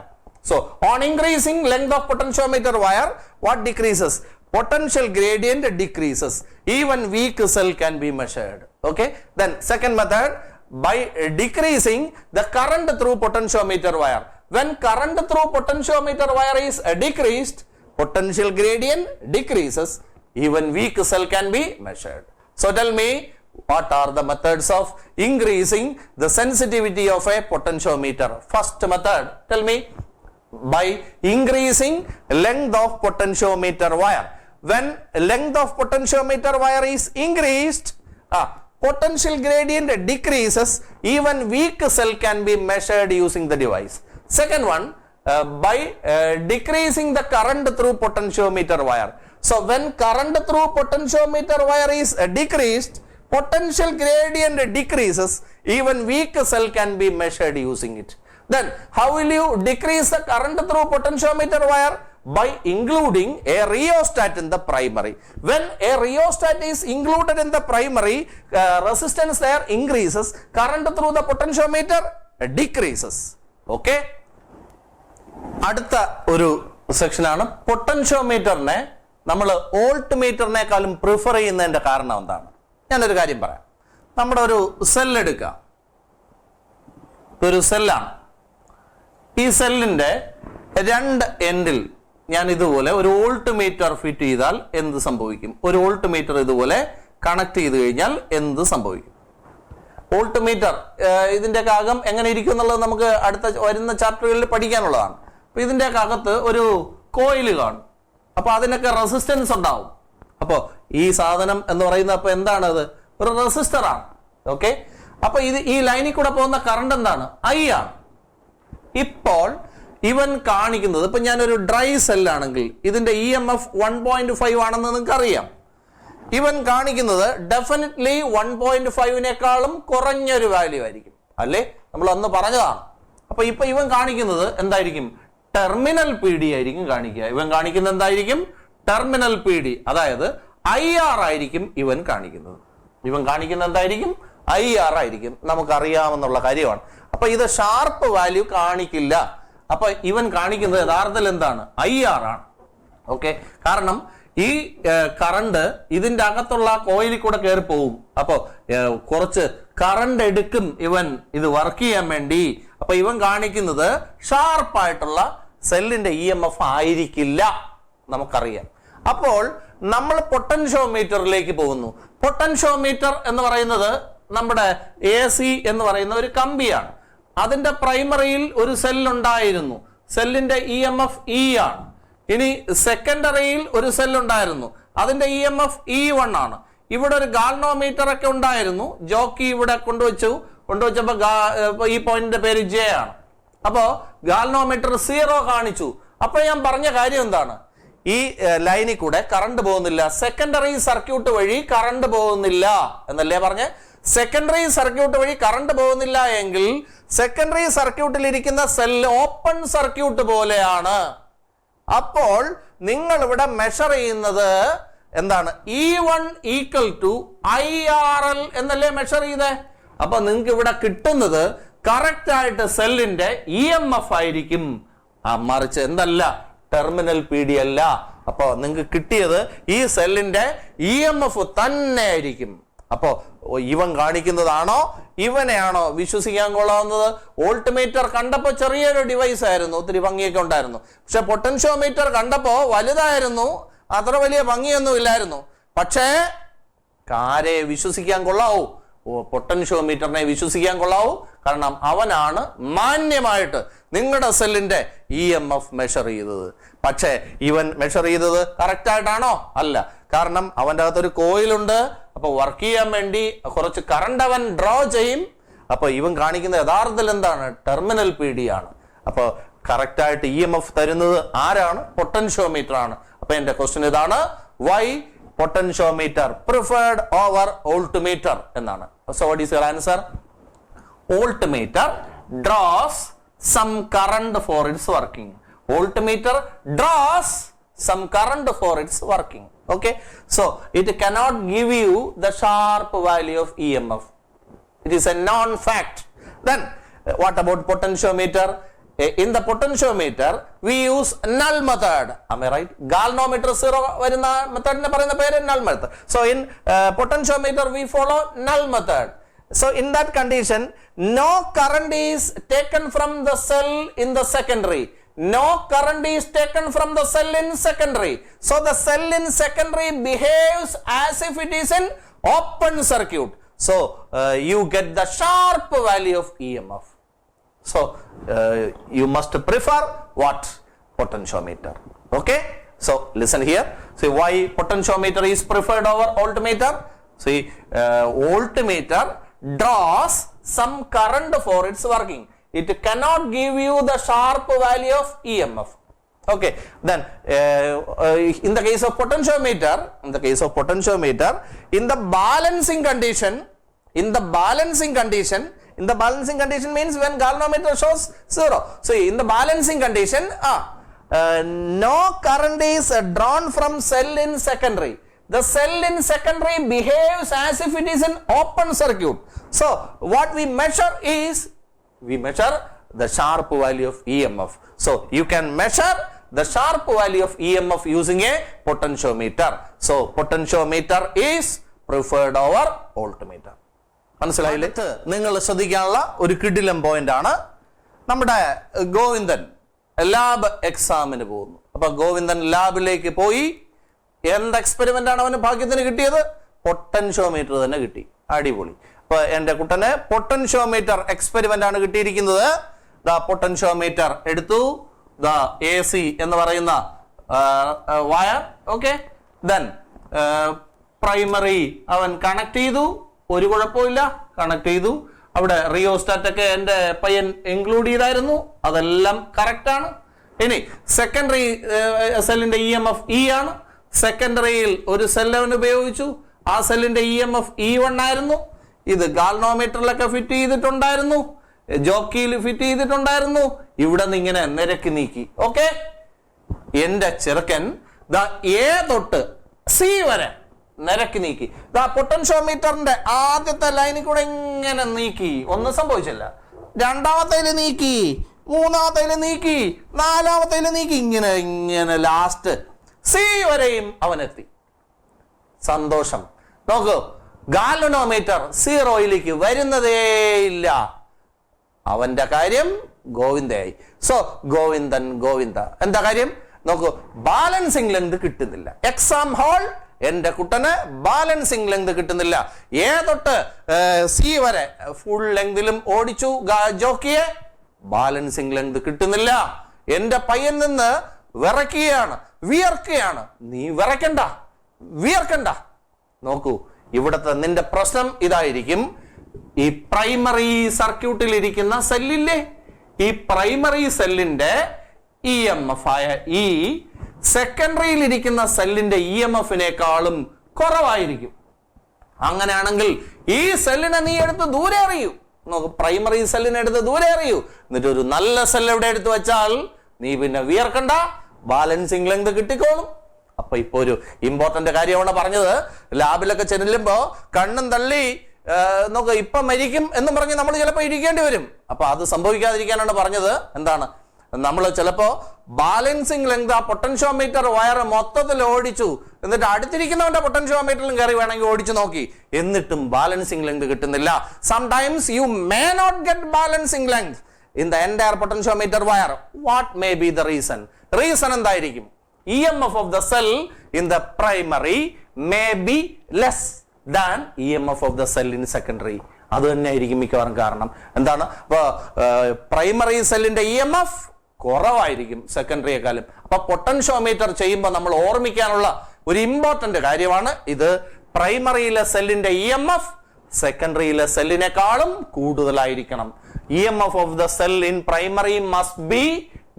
So, on increasing length of potentiometer wire, what decreases? Potential gradient decreases. Even weak cell can be measured. Okay. Then, second method, by decreasing the current through potentiometer wire. When current through potentiometer wire is decreased, potential gradient decreases, even weak cell can be measured. So tell me, what are the methods of increasing the sensitivity of a potentiometer? First method, tell me, by increasing length of potentiometer wire. When length of potentiometer wire is increased, potential gradient decreases, even weak cell can be measured using the device. Second one, by decreasing the current through potentiometer wire. So when current through potentiometer wire is decreased, potential gradient decreases, even weak cell can be measured using it. Then how will you decrease the current through potentiometer wire? By including a rheostat in the primary. When a rheostat is included in the primary, resistance there increases, current through the potentiometer decreases. Okay. അടുത്ത ഒരു സെക്ഷനാണ് പൊട്ടൻഷ്യോമീറ്ററിനെ നമ്മൾ വോൾട്ട് മീറ്ററിനേക്കാളും പ്രിഫർ ചെയ്യുന്നതിന്റെ കാരണം എന്താണ്? ഞാനൊരു കാര്യം പറയാം. നമ്മുടെ ഒരു സെൽ എടുക്കുക. ഇതൊരു സെല്ലാണ്. ഈ സെല്ലിന്റെ രണ്ട് എൻഡിൽ ഞാൻ ഇതുപോലെ ഒരു വോൾട്ട് മീറ്റർ ഫിറ്റ് ചെയ്താൽ എന്ത് സംഭവിക്കും? ഒരു വോൾട്ട് മീറ്റർ ഇതുപോലെ കണക്ട് ചെയ്ത് കഴിഞ്ഞാൽ എന്ത് സംഭവിക്കും? വോൾട്ട് മീറ്റർ ഇതിൻ്റെയൊക്കെ അകം എങ്ങനെ ഇരിക്കും എന്നുള്ളത് നമുക്ക് അടുത്ത വരുന്ന ചാപ്റ്ററുകളിൽ പഠിക്കാനുള്ളതാണ്. അപ്പൊ ഇതിൻ്റെയൊക്കെ അകത്ത് ഒരു കോയിൽ കാണും. അപ്പൊ അതിനൊക്കെ റെസിസ്റ്റൻസ് ഉണ്ടാവും. അപ്പോൾ ഈ സാധനം എന്ന് പറയുന്നത് അപ്പൊ എന്താണ്? അത് ഒരു റെസിസ്റ്റർ ആണ്. ഓക്കെ, അപ്പൊ ഇത് ഈ ലൈനിൽ കൂടെ പോകുന്ന കറണ്ട് എന്താണ്? I ആണ്. ഇപ്പോൾ ഇവൻ കാണിക്കുന്നത്, ഇപ്പൊ ഞാനൊരു ഡ്രൈ സെല്ലാണെങ്കിൽ ഇതിന്റെ EMF 1.5 ആണെന്ന് നിങ്ങൾക്ക് അറിയാം. ഇവൻ കാണിക്കുന്നത് ഡെഫിനറ്റ്ലി 1.5നേക്കാളും കുറഞ്ഞൊരു വാല്യൂ ആയിരിക്കും, അല്ലേ? നമ്മൾ അന്ന് പറഞ്ഞതാണ്. അപ്പൊ ഇപ്പൊ ഇവൻ കാണിക്കുന്നത് എന്തായിരിക്കും? ടെർമിനൽ PD ആയിരിക്കും കാണിക്കുക. ഇവൻ കാണിക്കുന്നത് എന്തായിരിക്കും? ടെർമിനൽ PD, അതായത് IR ആയിരിക്കും ഇവൻ കാണിക്കുന്നത്. ഇവൻ കാണിക്കുന്നത് എന്തായിരിക്കും? IR ആയിരിക്കും. നമുക്കറിയാമെന്നുള്ള കാര്യമാണ്. അപ്പൊ ഇത് ഷാർപ്പ് വാല്യൂ കാണിക്കില്ല. അപ്പൊ ഇവൻ കാണിക്കുന്നത് യഥാർത്ഥത്തിൽ എന്താണ്? IR ആണ്. ഓക്കെ, കാരണം ഈ കറണ്ട് ഇതിന്റെ അകത്തുള്ള കോയിലിൽ കൂടെ കയറി പോകും. അപ്പോ കുറച്ച് കറണ്ട് എടുക്കും ഇവൻ ഇത് വർക്ക് ചെയ്യാൻ വേണ്ടി. അപ്പൊ ഇവൻ കാണിക്കുന്നത് ഷാർപ്പായിട്ടുള്ള സെല്ലിന്റെ EMF ആയിരിക്കില്ല, നമുക്കറിയാം. അപ്പോൾ നമ്മൾ പൊട്ടൻഷ്യോമീറ്ററിലേക്ക് പോകുന്നു. പൊട്ടൻഷ്യോമീറ്റർ എന്ന് പറയുന്നത് നമ്മുടെ AC എന്ന് പറയുന്ന ഒരു കമ്പിയാണ്. അതിന്റെ പ്രൈമറിയിൽ ഒരു സെല്ലുണ്ടായിരുന്നു. സെല്ലിന്റെ EMF E ആണ്. ഇനി സെക്കൻഡറിയിൽ ഒരു സെല്ലുണ്ടായിരുന്നു. അതിന്റെ EMF E1 ആണ്. ഇവിടെ ഒരു ഗാൽനോമീറ്റർ ഒക്കെ ഉണ്ടായിരുന്നു. ജോക്കി ഇവിടെ കൊണ്ടുവച്ചപ്പോ ഈ പോയിന്റിന്റെ പേര് J ആണ്. അപ്പോ ഗാൽനോമീറ്റർ 0 കാണിച്ചു. അപ്പൊ ഞാൻ പറഞ്ഞ കാര്യം എന്താണ്? ഈ ലൈനിൽ കൂടെ കറണ്ട് പോകുന്നില്ല, സെക്കൻഡറി സർക്യൂട്ട് വഴി കറണ്ട് പോകുന്നില്ല എന്നല്ലേ പറഞ്ഞ്? സെക്കൻഡറി സർക്യൂട്ട് വഴി കറണ്ട് പോകുന്നില്ല എങ്കിൽ സെക്കൻഡറി സർക്യൂട്ടിൽ ഇരിക്കുന്ന സെല്ല് ഓപ്പൺ സർക്യൂട്ട് പോലെയാണ്. അപ്പോൾ നിങ്ങൾ ഇവിടെ മെഷർ ചെയ്യുന്നത് എന്താണ്? E1 = IRL എന്നല്ലേ മെഷർ ചെയ്തേ? അപ്പൊ നിങ്ങൾക്ക് ഇവിടെ കിട്ടുന്നത് കറക്റ്റ് ആയിട്ട് സെല്ലിന്റെ EMF ആയിരിക്കും, മറിച്ച് എന്തല്ല? ടെർമിനൽ PD അല്ല. അപ്പൊ നിങ്ങൾക്ക് കിട്ടിയത് ഈ സെല്ലിന്റെ EMF തന്നെ ആയിരിക്കും. അപ്പോ ഇവൻ കാണിക്കുന്നതാണോ ഇവനെയാണോ വിശ്വസിക്കാൻ കൊള്ളാവുന്നത്? വോൾട്ട്മീറ്റർ കണ്ടപ്പോ ചെറിയൊരു ഡിവൈസ് ആയിരുന്നു, ഒത്തിരി ഭംഗിയൊക്കെ ഉണ്ടായിരുന്നു. പക്ഷെ പൊട്ടൻഷ്യോമീറ്റർ കണ്ടപ്പോ വലുതായിരുന്നു, അത്ര വലിയ ഭംഗിയൊന്നും ഇല്ലായിരുന്നു. പക്ഷേ ആരെ വിശ്വസിക്കാൻ കൊള്ളാവൂ? പൊട്ടൻഷ്യോമീറ്ററിനെ വിശ്വസിക്കാൻ കൊള്ളാവൂ. കാരണം അവനാണ് മാന്യമായിട്ട് നിങ്ങളുടെ സെല്ലിന്റെ EMF മെഷർ ചെയ്തത്. പക്ഷേ ഇവൻ മെഷർ ചെയ്തത് കറക്റ്റ് ആയിട്ടാണോ? അല്ല. കാരണം അവന്റെ അകത്തൊരു കോയിലുണ്ട്. അപ്പൊ വർക്ക് ചെയ്യാൻ വേണ്ടി കുറച്ച് കറണ്ട് അവൻ ഡ്രോ ചെയ്യും. അപ്പൊ ഇവൻ കാണിക്കുന്നത് യഥാർത്ഥത്തിൽ എന്താണ്? ടെർമിനൽ PD ആണ്. അപ്പൊ കറക്റ്റ് ആയിട്ട് EMF തരുന്നത് ആരാണ്? പൊട്ടൻഷ്യോമീറ്റർ ആണ്. അപ്പൊ എന്റെ ക്വസ്റ്റ്യൻ ഇതാണ്, why potentiometer preferred over voltmeter എന്നാണ്. So what is your answer? Voltmeter draws some current for its working. Voltmeter draws some current for its working. Okay, so it cannot give you the sharp value of EMF. It is a non-fact. Then what about potentiometer? In the potentiometer we use null method. Am I right? Galvanometer 0 varuna method ne parayna pere null method. So in potentiometer we follow null method. So in that condition no current is taken from the cell in the secondary. No current is taken from the cell in secondary. So the cell in secondary behaves as if it is an open circuit. So you get the sharp value of EMF. So you must prefer what? Potentiometer. Okay, so listen here. See why potentiometer is preferred over voltmeter. See voltmeter draws some current for its working. It cannot give you the sharp value of EMF. Okay, then in the case of potentiometer, in the balancing condition means when galvanometer shows 0. So in the balancing condition no current is drawn from cell in secondary. The cell in secondary behaves as if it is an open circuit. So what we measure is the sharp value of EMF. So you can measure the sharp value of EMF using a potentiometer. So potentiometer is preferred over voltmeter. മനസ്സിലായില്ലേ? നിങ്ങൾ ശ്രദ്ധിക്കാനുള്ള ഒരു കിടിലം പോയിന്റ് ആണ്. നമ്മുടെ ഗോവിന്ദൻ ലാബ് എക്സാമിന് പോകുന്നു. അപ്പൊ ഗോവിന്ദൻ ലാബിലേക്ക് പോയി. എന്ത് എക്സ്പെരിമെന്റ് ആണ് അവന് ഭാഗ്യത്തിന് കിട്ടിയത്? പൊട്ടൻഷ്യോമീറ്റർ തന്നെ കിട്ടി. അടിപൊളി. അപ്പൊ എന്റെ കുട്ടന് പൊട്ടൻഷ്യോമീറ്റർ എക്സ്പെരിമെന്റ് ആണ് കിട്ടിയിരിക്കുന്നത്. പൊട്ടൻഷ്യോമീറ്റർ എടുത്തു, AC എന്ന് പറയുന്ന വയർ. ഓക്കെ, ദെൻ പ്രൈമറി അവൻ കണക്ട് ചെയ്തു. ഒരു കുഴപ്പമില്ല, കണക്ട് ചെയ്തു. അവിടെ റിയോസ്റ്റാറ്റ് ഒക്കെ എന്റെ പയ്യൻ ഇൻക്ലൂഡ് ചെയ്തായിരുന്നു, അതെല്ലാം കറക്റ്റ് ആണ്. ഇനി സെക്കൻഡറി സെല്ലിന്റെ EMF E ആണ്. സെക്കൻഡറിയിൽ ഒരു സെൽ അവൻ ഉപയോഗിച്ചു. ആ സെല്ലിന്റെ EMF E1 ആയിരുന്നു. ഇത് ഗാൽനോമീറ്ററിലൊക്കെ ഫിറ്റ് ചെയ്തിട്ടുണ്ടായിരുന്നു, ജോക്കിയിൽ ഫിറ്റ് ചെയ്തിട്ടുണ്ടായിരുന്നു. ഇവിടെ നിന്ന് ഇങ്ങനെ നിരക്കി നീക്കി. ഓക്കെ, എന്റെ ചെറുക്കൻ A തൊട്ട് C വരെ നിരക്കി നീക്കി. പൊട്ടൻഷ്യോമീറ്ററിന്റെ ആദ്യത്തെ ലൈനിൽ കൂടെ ഇങ്ങനെ നീക്കി, ഒന്നും സംഭവിച്ചില്ല. രണ്ടാമത്തേല് നീക്കി, മൂന്നാമത്തേല് നീക്കി, നാലാമത്തേല് നീക്കി, ഇങ്ങനെ ഇങ്ങനെ ലാസ്റ്റ് C വരെയും അവനെത്തി. സന്തോഷം. നോക്കൂ, ഗാൽവനോമീറ്റർ 0യിലേക്ക് വരുന്നതേയില്ല. അവന്റെ കാര്യം ഗോവിന്ദയായി. സോ ഗോവിന്ദ എന്താ കാര്യം? നോക്കൂ, ബാലൻസിങ് ലെങ്ത് കിട്ടുന്നില്ല. എക്സാം ഹോൾ എന്റെ കുട്ടന് ബാലൻസിങ് ലെങ്ത് കിട്ടുന്നില്ല. A തൊട്ട് C വരെ ഫുൾ ലെങ്തിലും ഓടിച്ചു ജോക്കിയെ, ബാലൻസിങ് ലെങ്ത് കിട്ടുന്നില്ല. എന്റെ പയ്യൻ നിന്ന് വിറയ്ക്കുകയാണ്, വിയർക്കുകയാണ്. നീ വിയർക്കണ്ട. നോക്കൂ, ഇവിടത്തെ നിന്റെ പ്രശ്നം ഇതായിരിക്കും. ഈ പ്രൈമറി സർക്യൂട്ടിൽ ഇരിക്കുന്ന സെല്ലില്ലേ, ഈ പ്രൈമറി സെല്ലിന്റെ EMF ആയ E സെക്കൻഡറിയിൽ ഇരിക്കുന്ന സെല്ലിന്റെ EMF-നേക്കാളും കുറവായിരിക്കും. അങ്ങനെയാണെങ്കിൽ ഈ സെല്ലിനെ നീ എടുത്ത് ദൂരെ എറിയൂ. നോക്ക്, പ്രൈമറി സെല്ലിനെ എടുത്ത് ദൂരെ എറിയൂ. എന്നിട്ട് ഒരു നല്ല സെൽ എവിടെ എടുത്ത് വെച്ചാൽ നീ പിന്നെ വിയർക്കണ്ട, ബാലൻസിങ് ലെങ്ത് കിട്ടിക്കോളും. അപ്പൊ ഇപ്പൊ ഒരു ഇമ്പോർട്ടന്റ് കാര്യമാണ് പറഞ്ഞത്. ലാബിലൊക്കെ ചെല്ലുമ്പോ കണ്ണും തള്ളി നോക്ക് ഇപ്പൊ മരിക്കും എന്ന് പറഞ്ഞ് നമ്മൾ ചിലപ്പോൾ ഇരിക്കേണ്ടി വരും. അപ്പൊ അത് സംഭവിക്കാതിരിക്കാനാണ് പറഞ്ഞത്. എന്താണ്, നമ്മൾ ചിലപ്പോ ബാലൻസിങ് ലെങ്ത് ആ പൊട്ടൻഷ്യോമീറ്റർ വയർ മൊത്തത്തിൽ ഓടിച്ചു, എന്നിട്ട് അടുത്തിരിക്കുന്നവന്റെ പൊട്ടൻഷ്യോമീറ്ററിലും കയറി വേണമെങ്കിൽ ഓടിച്ചു നോക്കി, എന്നിട്ടും ബാലൻസിങ് ലെങ്ത് കിട്ടുന്നില്ല. Sometimes you may not get balancing length in the entire potentiometer wire. What may be the reason? Reason എന്തായിരിക്കും? EMF of the cell in the primary may be less than EMF of the cell in secondary. അത് തന്നെ ആയിരിക്കും മിക്കവാറും കാരണം. എന്താണ്, ഇപ്പൊ പ്രൈമറി സെല്ലിന്റെ EMF കുറവായിരിക്കും സെക്കൻഡറിയെക്കാളും. അപ്പൊ പൊട്ടൻഷ്യോമീറ്റർ ചെയ്യുമ്പോൾ നമ്മൾ ഓർമ്മിക്കാനുള്ള ഒരു ഇമ്പോർട്ടന്റ് കാര്യമാണ് ഇത്. പ്രൈമറിയിലെ സെല്ലിന്റെ EMF സെക്കൻഡറിയിലെ സെല്ലിനേക്കാളും കൂടുതലായിരിക്കണം. EMF of the cell in primary must be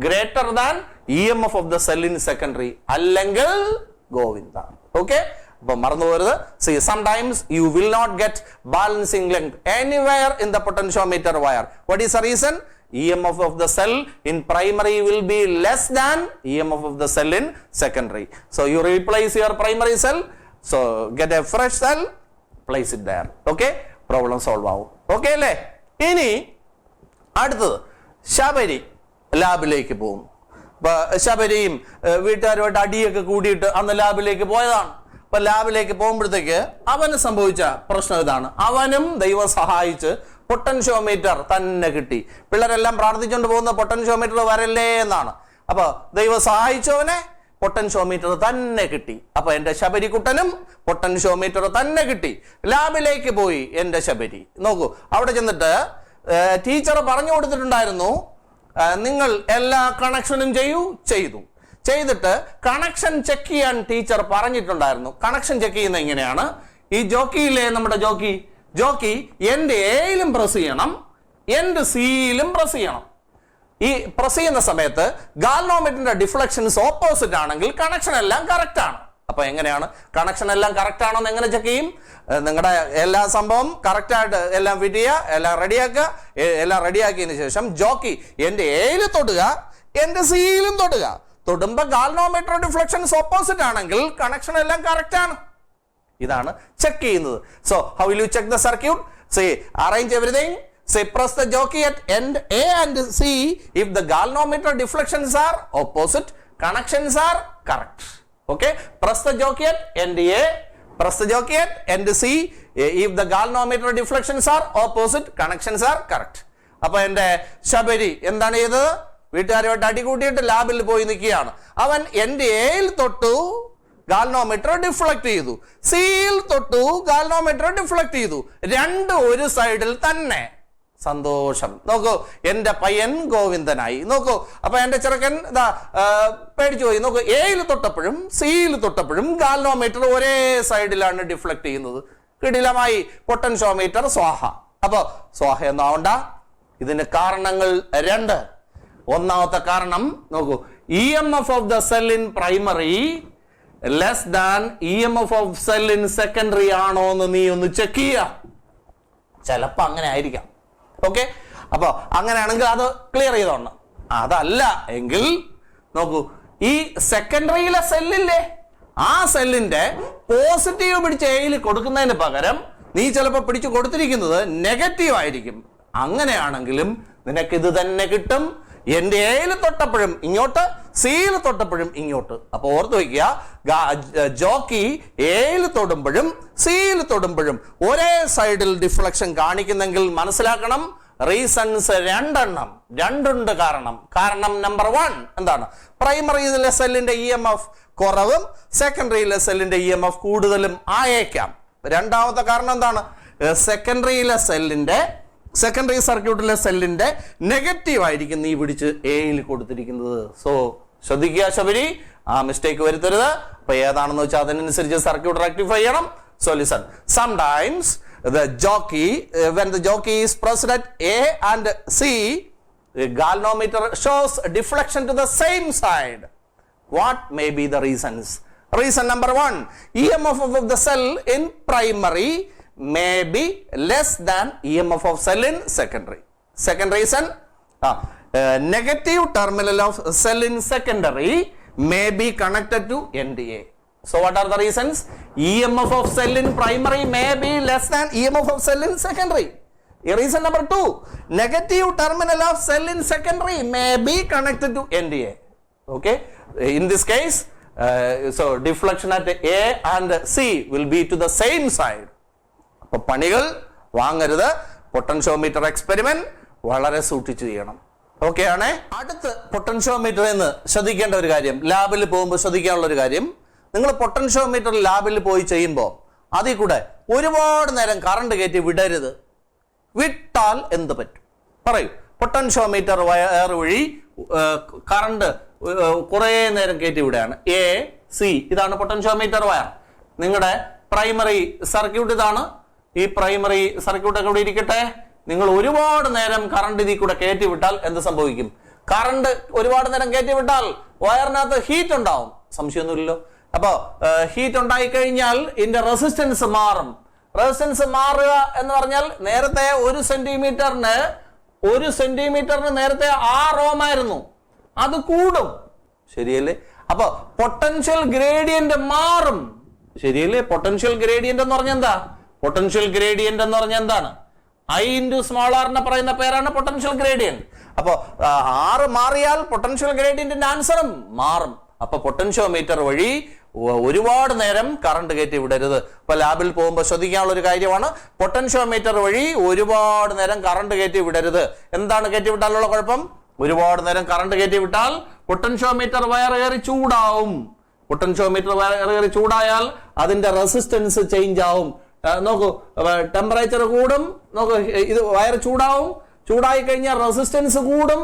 greater than EMF of the cell in secondary. അല്ലെങ്കിൽ ഗോവിന്ദ. ഓക്കെ, അപ്പൊ മറന്നു പോരുത്. See, sometimes you will not get balancing length anywhere in the potentiometer wire. What is the reason? EMF of the cell in primary will be less than EMF of the cell in secondary. So you replace your primary cell, so get a fresh cell, place it there. Okay, problem solve ആവും. ഓക്കെ അല്ലേ? ഇനി അടുത്തത് ശബരി ലാബിലേക്ക് പോകും. ശബരിയും വീട്ടുകാരുമായിട്ട് അടിയൊക്കെ കൂടിയിട്ട് അന്ന് ലാബിലേക്ക് പോയതാണ്. അപ്പൊ ലാബിലേക്ക് പോകുമ്പോഴത്തേക്ക് അവന് സംഭവിച്ച പ്രശ്നം ഇതാണ്. അവനും ദൈവം സഹായിച്ച് പൊട്ടൻഷ്യോമീറ്റർ തന്നെ കിട്ടി. പിള്ളേരെല്ലാം പ്രാർത്ഥിച്ചുകൊണ്ട് പോകുന്ന പൊട്ടൻഷ്യോമീറ്റർ വരല്ലേ എന്നാണ്. അപ്പൊ ദൈവം സഹായിച്ചവനെ പൊട്ടൻഷ്യോമീറ്റർ തന്നെ കിട്ടി. അപ്പൊ എന്റെ ശബരിക്കുട്ടനും പൊട്ടൻഷ്യോമീറ്റർ തന്നെ കിട്ടി. ലാബിലേക്ക് പോയി എന്റെ ശബരി. നോക്കൂ, അവിടെ ചെന്നിട്ട് ടീച്ചർ പറഞ്ഞു കൊടുത്തിട്ടുണ്ടായിരുന്നു, നിങ്ങൾ എല്ലാ കണക്ഷനും ചെയ്തിട്ട് കണക്ഷൻ ചെക്ക് ചെയ്യാൻ ടീച്ചർ പറഞ്ഞിട്ടുണ്ടായിരുന്നു. കണക്ഷൻ ചെക്ക് ചെയ്യുന്ന ഇങ്ങനെയാണ്. ഈ ജോക്കിയിലെ നമ്മുടെ ജോക്കി എൻഡ് എയിലും പ്രസ് ചെയ്യണം, എൻഡ് സിയിലും പ്രസ് ചെയ്യണം. ഈ പ്രസ് ചെയ്യുന്ന സമയത്ത് ഗാൽവനോമീറ്ററിന്റെ ഡിഫ്ലക്ഷൻസ് ഓപ്പോസിറ്റ് ആണെങ്കിൽ കണക്ഷൻ എല്ലാം കറക്റ്റ് ആണ്. അപ്പൊ എങ്ങനെയാണ് കണക്ഷൻ എല്ലാം കറക്റ്റ് ആണോ എന്ന് എങ്ങനെ ചെക്ക് ചെയ്യും? നിങ്ങളുടെ എല്ലാ സംഭവം കറക്റ്റ് ആയിട്ട് എല്ലാം ഫിറ്റ് ചെയ്യുക, എല്ലാം റെഡിയാക്കുക. എല്ലാം റെഡിയാക്കിയതിന് ശേഷം ജോക്കി എന്റെ എയിൽ തൊടുക, എന്റെ സിയിലും തൊടുമ്പോ ഗാൽവനോമീറ്റർ ഡിഫ്ലക്ഷൻസ് ഓപ്പോസിറ്റ് ആണെങ്കിൽ കണക്ഷൻ എല്ലാം കറക്റ്റ് ആണ്. ഇതാണ് ചെക്ക് ചെയ്യുന്നത്. So how will you check the circuit? Say arrange everything. Say press the jockey at end A and C if the galvanometer deflections are opposite, connections are correct. Okay, press the jockey at end A, press the jockey at end C if the galvanometer deflections are opposite, connections are correct. അപ്പോൾ എൻ്റെ ശബരി എന്താണ് ചെയ്തത്? വീട്ടുകാരുമായിട്ട് അടികൂട്ടിയിട്ട് ലാബിൽ പോയി നിൽക്കുകയാണ്. അവൻ എൻ്റെ എയിൽ തൊട്ടു, ഗാൽനോമീറ്റർ ഡിഫ്ലക്ട് ചെയ്തു. സിയിൽ തൊട്ടു, ഗാൽനോമീറ്റർ ഡിഫ്ലക്ട് ചെയ്തു. രണ്ടും ഒരു സൈഡിൽ തന്നെ. സന്തോഷം. നോക്കൂ, എൻ്റെ പയ്യൻ ഗോവിന്ദനായി. നോക്കൂ, അപ്പൊ എൻ്റെ ചെറുക്കൻ പേടിച്ചു പോയി. നോക്കൂ, എയിൽ തൊട്ടപ്പോഴും സിയിൽ തൊട്ടപ്പോഴും ഗാൽനോമീറ്റർ ഒരേ സൈഡിലാണ് ഡിഫ്ലക്ട് ചെയ്യുന്നത്. കിടിലമായി. പൊട്ടൻഷ്യോമീറ്റർ സ്വാഹ. അപ്പൊ സ്വാഹ എന്നാവണ്ട. ഇതിന് കാരണങ്ങൾ രണ്ട്. ഒന്നാമത്തെ കാരണം നോക്കൂ, EMF of the cell in primary less than EMF of cell in secondary ആണോ എന്ന് നീ ഒന്ന് ചെക്ക് ചെയ്യുക. ചിലപ്പോ അങ്ങനെ ആയിരിക്കാം. ഓക്കെ, അപ്പൊ അങ്ങനെയാണെങ്കിൽ അത് ക്ലിയർ ചെയ്തോണം. അതല്ല എങ്കിൽ നോക്കൂ, ഈ സെക്കൻഡറിയിലെ സെല്ലില്ലേ, ആ സെല്ലിന്റെ പോസിറ്റീവ് പിടിച്ച് എയിൽ കൊടുക്കുന്നതിന് പകരം നീ ചിലപ്പോൾ പിടിച്ചു കൊടുത്തിരിക്കുന്നത് നെഗറ്റീവ് ആയിരിക്കും. അങ്ങനെയാണെങ്കിലും നിനക്ക് ഇത് തന്നെ കിട്ടും. എൻ്റെ എയിൽ തൊട്ടപ്പോഴും ഇങ്ങോട്ട്, സിയിൽ തൊട്ടപ്പോഴും ഇങ്ങോട്ട്. അപ്പൊ ഓർത്ത് വയ്ക്കുക, ജോക്കി എയിൽ തൊടുമ്പോഴും സിയിൽ തൊടുമ്പോഴും ഒരേ സൈഡിൽ ഡിഫ്ലക്ഷൻ കാണിക്കുന്നെങ്കിൽ മനസ്സിലാക്കണം, റീസൺസ് രണ്ടുണ്ട്. കാരണം നമ്പർ 1 എന്താണ്? പ്രൈമറിയിലെ സെല്ലിന്റെ EMF കുറവും സെക്കൻഡറിയിലെ സെല്ലിന്റെ EMF കൂടുതലും ആയേക്കാം. രണ്ടാമത്തെ കാരണം എന്താണ്? സെക്കൻഡറി സർക്യൂട്ടിലെ സെല്ലിന്റെ നെഗറ്റീവ് ആയിരിക്കും നീ പിടിച്ച് എയിൽ കൊടുത്തിരിക്കുന്നത്. സോ ശ്രദ്ധിക്കുക ശബരി, ആ മിസ്റ്റേക്ക് വരുത്തരുത്. അപ്പൊ ഏതാണെന്ന് വെച്ചാൽ അതിനനുസരിച്ച് സർക്യൂട്ട് റെക്ടിഫൈ ചെയ്യണം. So listen, sometimes when the jockey is pressed at A and C, the galvanometer shows deflection to the same side. What may be the reasons? Reason number 1, EMF of the cell in primary may be less than EMF of cell in secondary. Second reason, negative terminal of cell in secondary may be connected to NDA. So what are the reasons? EMF of cell in primary may be less than EMF of cell in secondary. Reason number 2, negative terminal of cell in secondary may be connected to NDA. Okay, in this case, so deflection at A and C will be to the same side. അപ്പൊ പണികൾ വാങ്ങരുത്. പൊട്ടൻഷ്യോമീറ്റർ എക്സ്പെരിമെന്റ് വളരെ സൂക്ഷിച്ചു ചെയ്യണം. ഓക്കെ ആണേ. അടുത്ത് പൊട്ടൻഷ്യോമീറ്ററിൽ നിന്ന് ശ്രദ്ധിക്കേണ്ട ഒരു കാര്യം, ലാബിൽ പോകുമ്പോൾ ശ്രദ്ധിക്കാനുള്ള ഒരു കാര്യം, നിങ്ങൾ പൊട്ടൻഷ്യോമീറ്റർ ലാബിൽ പോയി ചെയ്യുമ്പോൾ അതിൽ കൂടെ ഒരുപാട് നേരം കറണ്ട് കയറ്റി വിടരുത്. വിട്ടാൽ എന്ത് പറ്റും പറയൂ? പൊട്ടൻഷ്യോമീറ്റർ വയർ വഴി കറണ്ട് കുറെ നേരം കയറ്റി വിടുകയാണ്. AC ഇതാണ് പൊട്ടൻഷ്യോമീറ്റർ വയർ. നിങ്ങളുടെ പ്രൈമറി സർക്യൂട്ട് ഇതാണ്. ഈ പ്രൈമറി സർക്യൂട്ട് ഒക്കെ ഇവിടെ ഇരിക്കട്ടെ. നിങ്ങൾ ഒരുപാട് നേരം കറണ്ട് ഇതിൽ കൂടെ കയറ്റി വിട്ടാൽ എന്ത് സംഭവിക്കും? കറണ്ട് ഒരുപാട് നേരം കയറ്റി വിട്ടാൽ വയറിനകത്ത് ഹീറ്റ് ഉണ്ടാവും, സംശയമൊന്നുമില്ലല്ലോ. അപ്പൊ ഹീറ്റ് ഉണ്ടായി കഴിഞ്ഞാൽ ഇതിന്റെ റെസിസ്റ്റൻസ് മാറും. റെസിസ്റ്റൻസ് മാറുക എന്ന് പറഞ്ഞാൽ നേരത്തെ 1 സെന്റിമീറ്ററിന് നേരത്തെ 6 ഓം ആയിരുന്നു, അത് കൂടും. ശരിയല്ലേ? അപ്പൊ പൊട്ടൻഷ്യൽ ഗ്രേഡിയന്റ് മാറും. ശരിയല്ലേ? പൊട്ടൻഷ്യൽ ഗ്രേഡിയന്റ് എന്ന് പറഞ്ഞാൽ എന്താ? പൊട്ടൻഷ്യൽ ഗ്രേഡിയന്റ് എന്ന് പറഞ്ഞാൽ എന്താണ്? I into small r പറയുന്ന പേരാണ് പൊട്ടൻഷ്യൽ ഗ്രേഡിയന്റ്. അപ്പൊ 6 മാറിയാൽ പൊട്ടൻഷ്യൽ ഗ്രേഡിയന്റിന്റെ ആൻസറും മാറും. അപ്പൊ പൊട്ടൻഷ്യോമീറ്റർ വഴി ഒരുപാട് നേരം കറണ്ട് കയറ്റി വിടരുത്. ഇപ്പൊ ലാബിൽ പോകുമ്പോൾ ശ്രദ്ധിക്കാനുള്ള ഒരു കാര്യമാണ്, പൊട്ടൻഷ്യോമീറ്റർ വഴി ഒരുപാട് നേരം കറണ്ട് കയറ്റി വിടരുത്. എന്താണ് കയറ്റി വിട്ടാലുള്ള കുഴപ്പം? ഒരുപാട് നേരം കറണ്ട് കയറ്റി വിട്ടാൽ പൊട്ടൻഷ്യോമീറ്റർ വയർ കയറി ചൂടാവും. പൊട്ടൻഷ്യോമീറ്റർ വയർ കയറി ചൂടായാൽ അതിന്റെ റെസിസ്റ്റൻസ് ചേഞ്ച് ആവും. നോക്കൂ, ടെമ്പറേച്ചർ കൂടും. നോക്കൂ, ഇത് വയർ ചൂടാവും. ചൂടായി കഴിഞ്ഞാൽ റെസിസ്റ്റൻസ് കൂടും.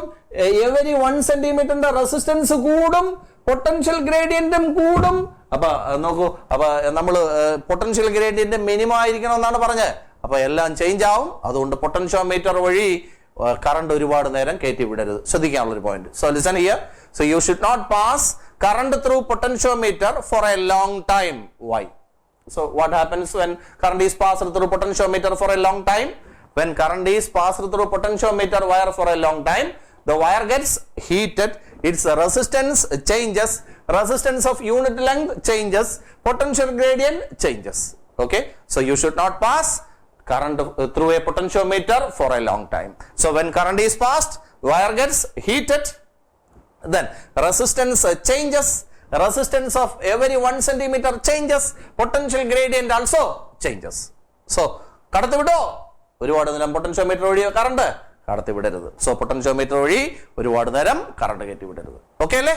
എവരി 1 സെന്റിമീറ്ററിന്റെ റെസിസ്റ്റൻസ് കൂടും, പൊട്ടൻഷ്യൽ ഗ്രേഡിയന്റും കൂടും. അപ്പൊ നോക്കൂ, അപ്പൊ നമ്മള് പൊട്ടൻഷ്യൽ ഗ്രേഡിയന്റ് മിനിമം ആയിരിക്കണം എന്നാണ് പറഞ്ഞത്. അപ്പൊ എല്ലാം ചേഞ്ച് ആവും. അതുകൊണ്ട് പൊട്ടൻഷ്യോമീറ്റർ വഴി കറണ്ട് ഒരുപാട് നേരം കയറ്റി വിടരുത്. ശ്രദ്ധിക്കാനുള്ള ഒരു point. So listen here. So you should not pass current through potentiometer for a long time. Why? So what happens when current is passed through potentiometer for a long time? When current is passed through potentiometer wire for a long time, the wire gets heated, its resistance changes, resistance of unit length changes, potential gradient changes. Okay, so you should not pass current through a potentiometer for a long time. So when current is passed, wire gets heated, then resistance changes, resistance of every 1 centimeter changes, potential gradient also changes. So kaduthu vido ഒരുപാട് നേരം പൊട്ടൻഷ്യോമീറ്റർ വഴി കറണ്ട് കടത്തി വിടരുത്. സോ പൊട്ടൻഷ്യോമീറ്റർ വഴി ഒരുപാട് നേരം കറണ്ട് കയറ്റി വിടരുത്. ഓക്കെ അല്ലേ?